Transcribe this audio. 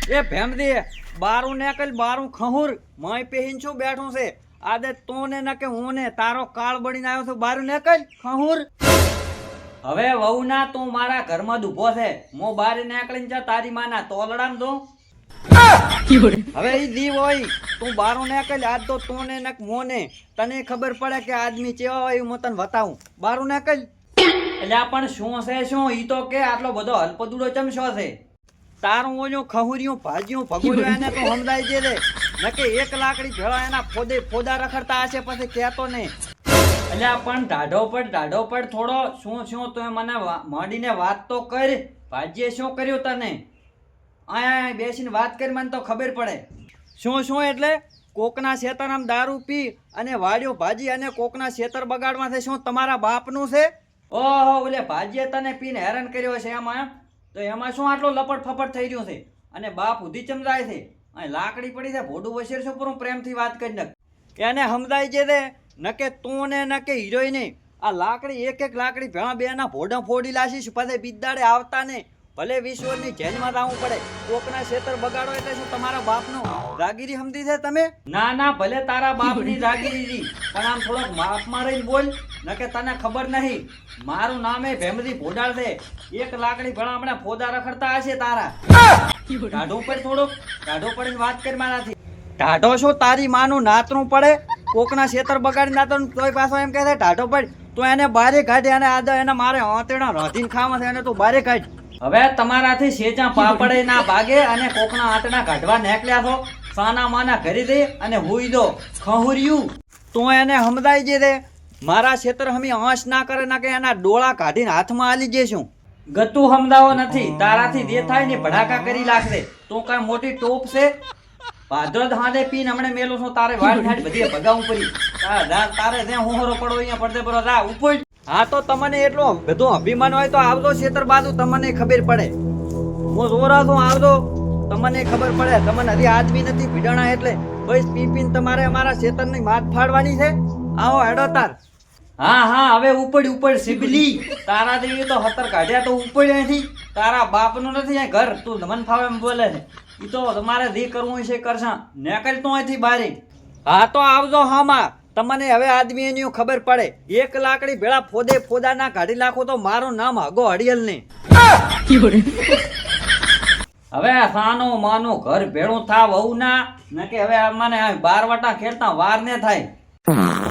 એ ભેમદી બારું નેકલ બારું ખહુર મય પેહીન છું બેઠું છે આદે તું ને ન કે હું ને તારો કાળ બળીને આવ્યો છું બારું નેકલ ખહુર હવે વહુ ના તું મારા ઘરમાં જ ઊભો છે મો બાર નેકળીને જા તારી માના તોલડામ દો હવે ઈ દીવ હોય તું બારું નેકલ આજ તો તું ને નક મોને તને ખબર પડે કે આદમી ચેવા હોય હું તને બતાવું બારું નેકલ એટલે આ પણ શું છે શું ઈ તો કે આટલો બધો હલપદુડો ચમશો છે તારું ઓલું ખહુરિયું ભાજ્યું ભગોર્યું એને તો સમજાય છે રે નકે એક લાકડી ભેળા એના ફોદા રખડતા હશે પછી કહેતો ને એટલે પણ ઢાઢો પડ થોડો શું તું મને માંડીને વાત તો કર ભાજીએ શું કર્યું તને આ બેસીને વાત કરી મને તો ખબર પડે શું એટલે કોકના શેતર આમ દારૂ પી અને વાડ્યો ભાજી અને કોકના શેતર બગાડવા છે શું તમારા બાપનું છે ઓહો ઓલે ભાજીએ તને પીને હેરાન કર્યો છે એમાં તો એમાં શું આટલો લપટ ફપટ થઈ રહ્યો છે અને બાપ ઉધી ચમદાય છે અહીં લાકડી પડી છે ભોડું વસેર છો પર હું પ્રેમથી વાત કરી નાખ એને સમજાય છે તે નકે તું ને નકે હિરોઈને આ લાકડી એક લાકડી ભેળા બે ના ભોડા ફોડી લાશીશ પછી બિદાડે આવતા ને ભલે વિશ્વની જેલમાં જવું પડે કોકના શેતર બગાડો એટલે શું તમારા બાપનો રાગીરી સમજી છે તમે ના ભલે તારા બાપની રાગીરી પણ આમ થોડોક માપમાં રહીને બોલ નકે તને ખબર નહીં મારું નામે ભેમદી ભોડાળ છે એક લાકડી ભેળા હમણાં ફોદા રખડતા હશે તારા ઢાઢો પર થોડોક ઢાઢો પડીને વાત કરી મારાથી ઢાઢો શું તારી માનું નાતરું પડે કોકના શેતર બગાડી નાતરું તોય પાછો એમ કહે છે ઢાઢો પડ તો એને બારે કાઢે અને આદા એને મારે આંતેડા રાધીને ખાવા છે એને તો બારે કાઢ હવે તમારાથી શેચા પાપડે ના ભાગે અને કોકના આંતડા કાઢવા નીકળ્યા છો સાના માના કરી દે અને હુઈ દો ખહુર્યું તું એને સમજાય જે દે મારા ક્ષેત્ર હમી આંશ ના કરે ના કે એના ડોળા કાઢીને હાથમાં આલી જઈશું ગતું સમજાવો નથી તારાથી જે થાય ને ભડાકા કરી લાગશે તું કઈ મોટી ટોપ છે ભાદ્રદ હાથે પીને હમણે મેલું છું તારે વાળ ઠાડ બધી ભગાવું પડી તારે જ્યાં હોહરો પડો અહીંયા પડદે પડો રા ઉપર હા તો તમને એટલો બધો અભિમાન હોય તો આવજો ક્ષેત્ર બાજુ તમને ખબર પડે હું જોરા છું આવજો તમને ખબર પડે તમને હજી આદમી નથી ભીડાણા એટલે બસ પીપીને તમારે અમારા ક્ષેત્રની માથ ફાડવાની છે આવો હેડો તાર હા હવે ઉપર સિબલી તારા દેવી તો હતર કાઢ્યા તો ઉપર નથી તારા બાપનું નથી આ ઘર તું મન ફાવે એમ બોલે છે ઈ તો તમારે જે કરવું છે કરશા નેકળ તો અહીંથી બારે હા તો આવજો હામાં તમને હવે આદમી એની ખબર પડે એક લાકડી ભેળા ફોદા ના કાઢી નાખો તો મારું નામ હગો હડિયલ ને હવે સાનો માનો ઘર ભેળું થાવ વહુ ના કે હવે મને બારવટા ખેડતા વાર ને થાય